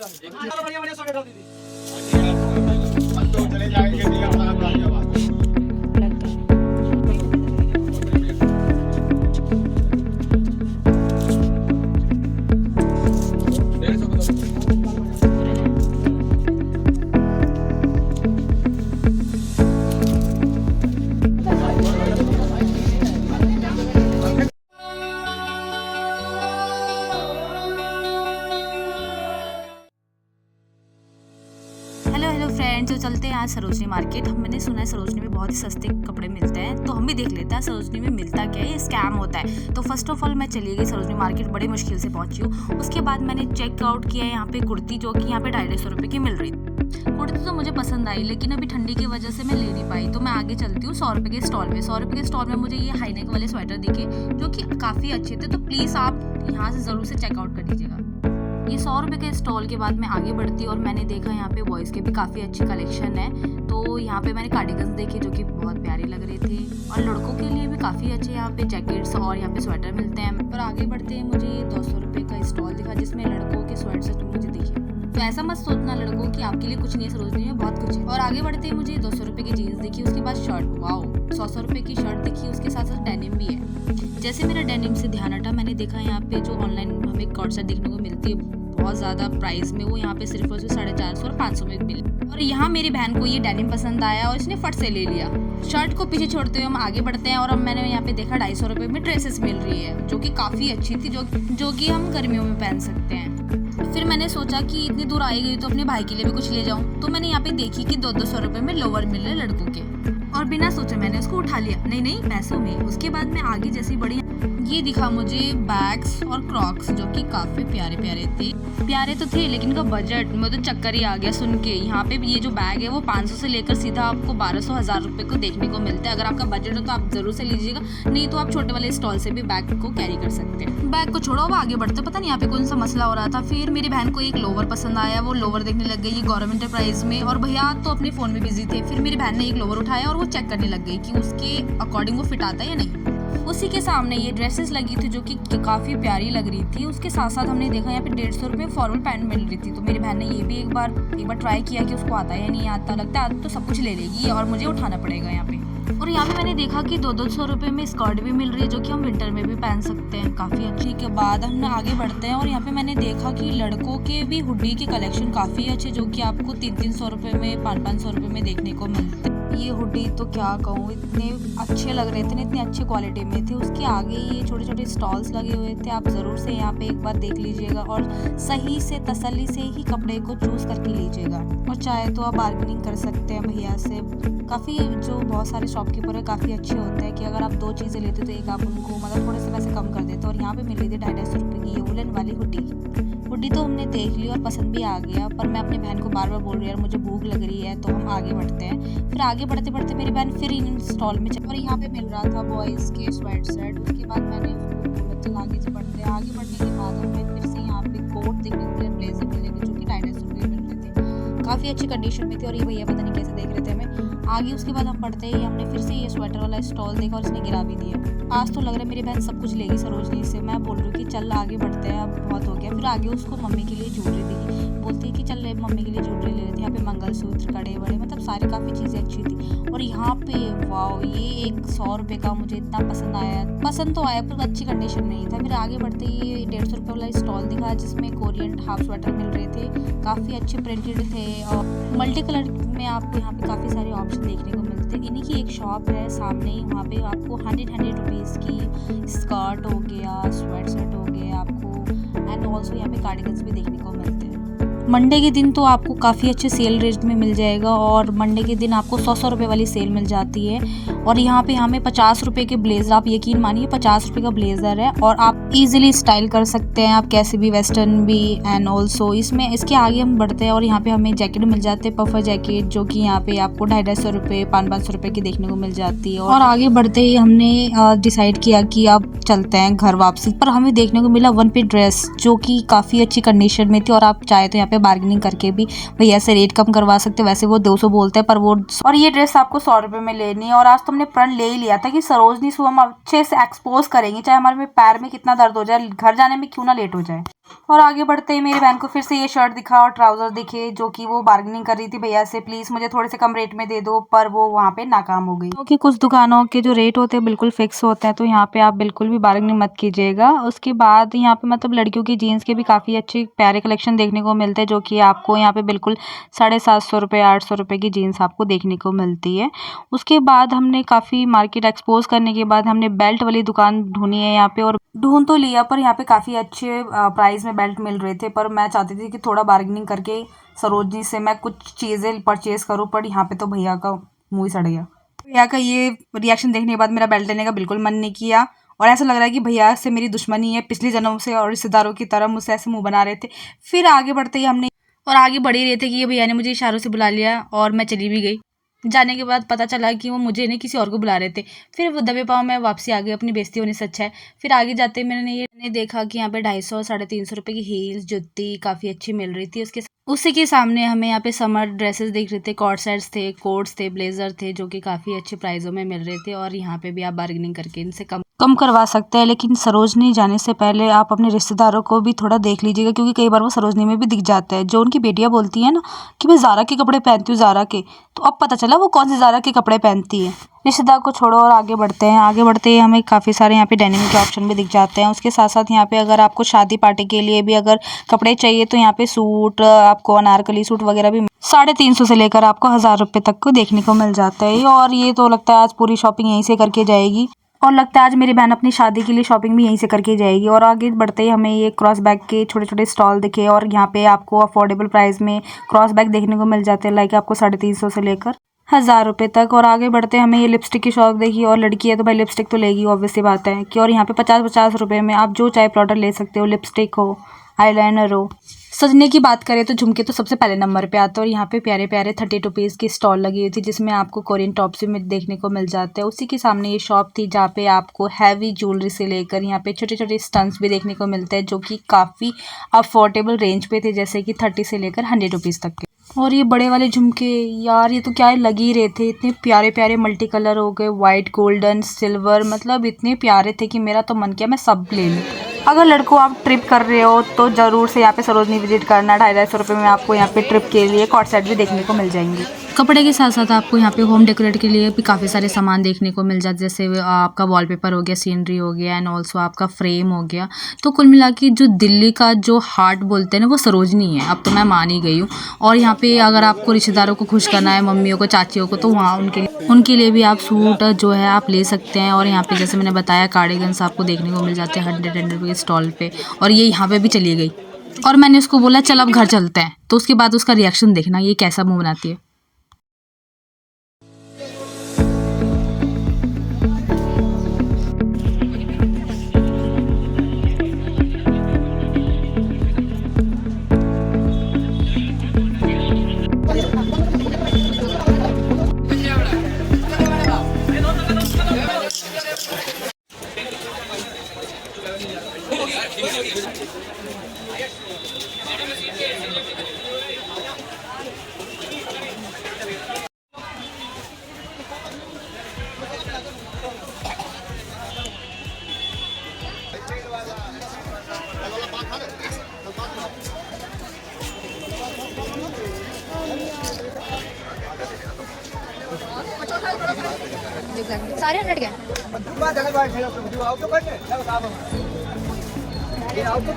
बढ़िया बढ़िया स्वेटर दीदी। चले जाएंगे नहीं अपना हेलो फ्रेंड्स, जो चलते हैं आज सरोजनी मार्केट। मैंने सुना है सरोजनी में बहुत ही सस्ते कपड़े मिलते हैं, तो हम भी देख लेते हैं सरोजनी में मिलता क्या है, ये स्कैम होता है। तो फर्स्ट ऑफ ऑल मैं चली गई सरोजनी मार्केट, बड़ी मुश्किल से पहुंची हूँ। उसके बाद मैंने चेकआउट किया यहाँ पे कुर्ती, जो कि यहाँ पे 250 रुपये की मिल रही थी। कुर्ती तो मुझे पसंद आई, लेकिन अभी ठंडी की वजह से मैं ले नहीं पाई, तो मैं आगे चलती हूँ 100 रुपये के स्टॉल में। 100 रुपये के स्टॉल में मुझे ये हाई नेक वाले स्वेटर दिखे, जो कि काफ़ी अच्छे थे। तो प्लीज़ आप यहाँ से ज़रूर से चेकआउट कर लीजिएगा। ये 100 रुपये के स्टॉल के बाद मैं आगे बढ़ती और मैंने देखा यहाँ पे बॉयज़ के भी काफ़ी अच्छी कलेक्शन है। तो यहाँ पे मैंने कार्डिगन्स देखे, जो कि बहुत प्यारी लग रही थी, और लड़कों के लिए भी काफ़ी अच्छे यहाँ पे जैकेट्स और यहाँ पे स्वेटर मिलते हैं। और आगे बढ़ते हैं मुझे 200 रुपये का स्टॉल दिखा, जिसमें लड़कों के स्वेटर मुझे दिखे। तो ऐसा मत सोचना लड़कों कि आपके लिए कुछ नहीं है, सरोजनी में बहुत कुछ है। और आगे बढ़ते हैं मुझे 200 रुपये की जीन्स दिखी, उसके बाद शर्ट, वाओ 100 रुपये की शर्ट दिखी, उसके साथ साथ डेनिम भी है। जैसे मेरा डेनिम से ध्यान हटा, मैंने देखा यहाँ पे जो ऑनलाइन हमें कॉर्ड सेट देखने को मिलती है बहुत ज़्यादा प्राइस में, वो यहाँ पे सिर्फ और सिर्फ 450 और 500 में मिली। और यहाँ मेरी बहन को ये डेनिम पसंद आया और इसने फट से ले लिया। शर्ट को पीछे छोड़ते हुए हम आगे बढ़ते हैं, और अब मैंने यहाँ पे देखा 250 रुपये में ड्रेसेस मिल रही है, जो कि काफ़ी अच्छी थी, जो कि हम गर्मियों में पहन सकते हैं। फिर मैंने सोचा कि इतनी दूर आई गई तो अपने भाई के लिए भी कुछ ले जाऊँ। तो मैंने यहाँ पे देखी कि 200 रुपये में लोअर मिल रहे लड़कों के, और बिना सोचे मैंने उसको उठा लिया, नहीं पैसों में। उसके बाद मैं आगे जैसी बढ़ी, ये दिखा मुझे बैग्स और क्रॉक्स, जो कि काफ़ी प्यारे तो थे, लेकिन इनका बजट में तो चक्कर ही आ गया सुन के। यहाँ पे ये जो बैग है वो 500 से लेकर सीधा आपको 1200 1000 रुपये को देखने को मिलता है। अगर आपका बजट हो तो आप जरूर से लीजिएगा, नहीं तो आप छोटे वाले स्टॉल से भी बैग को कैरी कर सकते हैं। बैग को छोड़ो, अब आगे बढ़ते, पता नहीं यहाँ पे कौन सा मसला हो रहा था। फिर मेरी बहन को एक लोवर पसंद आया, वो लोवर देखने लग गई ये गवर्नमेंट प्राइस में, और भैया तो अपने फ़ोन में बिजी थे। फिर मेरी बहन ने एक लोवर उठाया और वो चेक करने लग गई कि उसके अकॉर्डिंग वो फिट आता है या नहीं। उसी के सामने ये ड्रेसेस लगी थी, जो कि काफ़ी प्यारी लग रही थी। उसके साथ साथ हमने देखा यहाँ पे 150 रुपये फॉर्मल पैंट मिल रही थी। तो मेरी बहन ने ये भी एक बार ट्राई किया कि उसको आता है या नहीं आता। लगता है तो सब कुछ ले लेगी और मुझे उठाना पड़ेगा यहाँ पे। और यहाँ पे मैंने देखा कि 200 रुपये में स्कर्ट भी मिल रही है, जो कि हम विंटर में भी पहन सकते हैं, काफ़ी अच्छी। के बाद हम आगे बढ़ते हैं, और यहाँ पे मैंने देखा कि लड़कों के भी हुडी की कलेक्शन काफ़ी अच्छे, जो कि आपको 300 रुपये में 500 रुपये में देखने को मिलते हैं। ये हुडी तो क्या कहूँ, इतने अच्छे लग रहे थे, इतनी अच्छी क्वालिटी में थे। उसके आगे ये छोटे छोटे स्टॉल्स लगे हुए थे, आप ज़रूर से यहाँ पे एक बार देख लीजिएगा, और सही से तसल्ली से ही कपड़े को चूज़ करके लीजिएगा। और चाहे तो आप बार्गेनिंग कर सकते हैं भैया से। काफ़ी जो बहुत सारे शॉपकीपर है काफ़ी अच्छे होते हैं कि अगर आप 2 चीज़ें लेते तो एक आप उनको मतलब थोड़े से पैसे कम कर देते। और यहाँ पे मिल रही थी 250 रुपये की ये वुलन वाली हुडी तो हमने देख ली और पसंद भी आ गया, पर मैं अपनी बहन को बार बार बोल रही है यार मुझे भूख लग रही है, तो हम आगे बढ़ते हैं। फिर आगे बढ़ते बढ़ते मेरी बहन फिर इन स्टॉल में और यहाँ पे मिल रहा था बॉयज़ के स्वेट सेट। उसके बाद मैंने उसको बोला चल आगे से बढ़ते हैं। आगे बढ़ने के बाद हमें फिर से यहाँ पे कोट देखने को मिले, ब्लेजर मिलेंगे, जो कि 250 रुपये मिल रहे थे, काफ़ी अच्छी कंडीशन में थी। और ये भैया पता नहीं कैसे देख रहे थे हमें। आगे उसके बाद हम बढ़ते ही हमने फिर से ये स्वेटर वाला स्टॉल देखा, और इसने गिरा भी दिया। आज तो लग रहा है मेरी बहन सब कुछ लेगी सरोजनी से। मैं बोल रही हूँ कि चल आगे बढ़ते हैं, अब बहुत हो गया। फिर आगे उसको मम्मी के लिए ज्वेलरी दिखी, बोलती है कि चल मम्मी के लिए ज्वेलरी ले लेते हैं। यहाँ पे मंगलसूत्र, कड़े वड़े, मतलब सारी काफ़ी चीज़ें अच्छी थी। और यहाँ पे वाओ, ये एक 100 रुपये का मुझे इतना पसंद तो आया, पर अच्छी कंडीशन नहीं था। फिर आगे बढ़ते ही 150 रुपये वाला स्टॉल दिखा, जिसमें कोरियन हाफ स्वेटर मिल रहे थे, काफ़ी अच्छे प्रिंटेड थे, और मल्टी कलर में आपको यहाँ पे काफ़ी सारे ऑप्शन देखने को मिलते हैं। इन्हीं की एक शॉप है सामने ही, वहाँ पे आपको 100 रुपीज़ की स्कर्ट हो गया, स्वेट शर्ट हो गया आपको, एंड ऑल्सो यहाँ पे कार्डिगन्स भी देखने को मिलते हैं। मंडे के दिन तो आपको काफ़ी अच्छे सेल रेट में मिल जाएगा, और मंडे के दिन आपको 100 रुपये वाली सेल मिल जाती है। और यहाँ पे हमें 50 रुपये के ब्लेज़र, आप यकीन मानिए 50 रुपये का ब्लेज़र है, और आप इजीली स्टाइल कर सकते हैं, आप कैसे भी, वेस्टर्न भी। एंड ऑल्सो इसके आगे हम बढ़ते हैं, और यहाँ पे हमें जैकेट मिल जाते हैं, पफर जैकेट, जो कि यहाँ पे आपको 250 रुपये 500 रुपये की देखने को मिल जाती है। और आगे बढ़ते ही हमने डिसाइड किया कि अब चलते हैं घर वापसी, पर हमें देखने को मिला 1 पीस ड्रेस, जो कि काफ़ी अच्छी कंडीशन में थी। और आप चाहे तो यहाँ पे बार्गेनिंग करके भी भैया से रेट कम करवा सकते हैं। वैसे वो 200 बोलते हैं, पर वो, और ये ड्रेस आपको 100 रुपये में लेनी है। और आज तो हमने प्रण ले ही लिया था कि सरोजनी सुबह हम अच्छे से एक्सपोज करेंगे, चाहे हमारे में पैर में कितना दर्द हो जाए, घर जाने में क्यों ना लेट हो जाए। और आगे बढ़ते ही मेरी बहन को फिर से ये शर्ट दिखा और ट्राउज़र दिखे, जो कि वो बार्गेनिंग कर रही थी भैया से, प्लीज़ मुझे थोड़े से कम रेट में दे दो, पर वो वहाँ पे नाकाम हो गई। क्योंकि कुछ दुकानों के जो रेट होते हैं बिल्कुल फिक्स होते हैं, तो यहाँ पे आप बिल्कुल भी बार्गेनिंग मत कीजिएगा। उसके बाद यहाँ पे मतलब लड़कियों की जीन्स के भी काफ़ी अच्छे प्यारे कलेक्शन देखने को मिलते हैं, जो कि आपको यहाँ पे बिल्कुल 750 रुपये 800 रुपये की जीन्स आपको देखने को मिलती है। उसके बाद हमने काफ़ी मार्केट एक्सपोज करने के बाद हमने बेल्ट वाली दुकान ढूंढी है यहाँ पे, और ढूंढ तो लिया, पर यहाँ पे काफ़ी अच्छे प्राइस में बेल्ट मिल रहे थे, पर मैं चाहती थी कि थोड़ा बार्गेनिंग करके सरोजनी से मैं कुछ चीज़ें परचेज़ करूँ, पर यहाँ पे तो भैया का मुँह ही सड़ गया। भैया का ये रिएक्शन देखने के बाद मेरा बेल्ट लेने का बिल्कुल मन नहीं किया, और ऐसा लग रहा है कि भैया से मेरी दुश्मनी है पिछले जन्मों से, और रिश्तेदारों की तरह मुझसे ऐसे मुँह बना रहे थे। फिर आगे बढ़ते ही हमने और आगे बढ़ ही रहे थे कि ये भैया ने मुझे इशारों से बुला लिया, और मैं चली भी गई। जाने के बाद पता चला कि वो मुझे नहीं किसी और को बुला रहे थे। फिर वो दबे पाँव मैं वापसी आ गई, अपनी बेइज्जती होने से अच्छा है। फिर आगे जाते मैंने देखा कि यहाँ पे 250 और 350 रुपये की हील्स जुत्ती काफ़ी अच्छी मिल रही थी। उसी के सामने हमें यहाँ पे समर ड्रेसेस दिख रहे थे, कॉर्ड सेट्स थे, कोट्स थे, ब्लेजर थे, जो कि काफ़ी अच्छे प्राइसों में मिल रहे थे, और यहाँ पे भी आप बार्गेनिंग करके इनसे कम करवा सकते हैं। लेकिन सरोजनी जाने से पहले आप अपने रिश्तेदारों को भी थोड़ा देख लीजिएगा, क्योंकि कई बार वो सरोजनी में भी दिख जाता है। जो उनकी बेटियां बोलती हैं ना कि मैं ज़ारा के कपड़े पहनती हूँ, ज़ारा के, तो अब पता चला वो कौन से ज़ारा के कपड़े पहनती है। रिश्तेदार को छोड़ो और आगे बढ़ते हैं। आगे बढ़ते ही हमें काफ़ी सारे यहाँ पे डेनिम के ऑप्शन भी दिख जाते हैं। उसके साथ साथ यहाँ पे अगर आपको शादी पार्टी के लिए भी अगर कपड़े चाहिए, तो यहाँ पे सूट, आपको अनारकली सूट वगैरह भी 350 से लेकर आपको 1000 रुपये तक को देखने को मिल जाता है। और ये तो लगता है आज पूरी शॉपिंग यहीं से करके जाएगी, और लगता है आज मेरी बहन अपनी शादी के लिए शॉपिंग भी यहीं से करके जाएगी। और आगे बढ़ते ही हमें ये क्रॉस बैग के छोटे छोटे स्टॉल दिखे, और यहाँ पे आपको अफोर्डेबल प्राइस में क्रॉस बैग देखने को मिल जाते हैं, लाइक आपको 350 से लेकर 1000 रुपये तक। और आगे बढ़ते हमें ये लिपस्टिक की शॉप देखी, और लड़की है तो भाई लिपस्टिक तो लेगी, ऑब्वियस सी बात है कि। और यहाँ पे 50-50 रुपये में आप जो चाहे प्रोडक्ट ले सकते हो, लिपस्टिक हो, आईलाइनर हो। सजने की बात करें तो झुमके तो सबसे पहले नंबर पे आते हैं, और यहाँ पे प्यारे प्यारे 30 रुपीज़ की स्टॉल लगी हुई थी, जिसमें आपको कोरियन टॉप्स भी देखने को मिल जाते हैं। उसी के सामने ये शॉप थी जहाँ पे आपको हैवी ज्वेलरी से लेकर यहाँ पे छोटे छोटे स्टंट्स भी देखने को मिलते हैं, जो कि काफ़ी अफोर्डेबल रेंज पे थे, जैसे कि 30 से लेकर 100 रुपीज़ तक के। और ये बड़े वाले झुमके, यार ये तो क्या है, लग ही रहे थे, इतने प्यारे प्यारे मल्टी कलर हो गए, वाइट, गोल्डन, सिल्वर, मतलब इतने प्यारे थे कि मेरा तो मन किया मैं सब ले लूँ। अगर लड़कों आप ट्रिप कर रहे हो तो ज़रूर से यहाँ पे सरोजनी विजिट करना। 250 रुपये में आपको यहाँ पे ट्रिप के लिए कॉर्ड सेट भी देखने को मिल जाएंगे। कपड़े के साथ साथ आपको यहाँ पे होम डेकोरेट के लिए भी काफ़ी सारे सामान देखने को मिल जाते, जैसे आपका वॉलपेपर हो गया, सीनरी हो गया, एंड ऑल्सो आपका फ्रेम हो गया। तो कुल मिला के जो दिल्ली का जो हार्ट बोलते हैं ना, वो सरोजनी है, अब तो मैं मान ही गई हूँ। और यहाँ पे अगर आपको रिश्तेदारों को खुश करना है, मम्मियों को, चाचियों को, तो वहाँ उनके लिए भी आप सूट जो है आप ले सकते हैं। और यहाँ पे जैसे मैंने बताया कार्डिगन्स आपको देखने को मिल जाते हैं 100 रुपये के स्टॉल पे। और ये यहाँ पे भी चली गई, और मैंने उसको बोला चल अब घर चलते हैं, तो उसके बाद उसका रिएक्शन देखना ये कैसा मुँह बनाती है। सारे 100 के आओ तो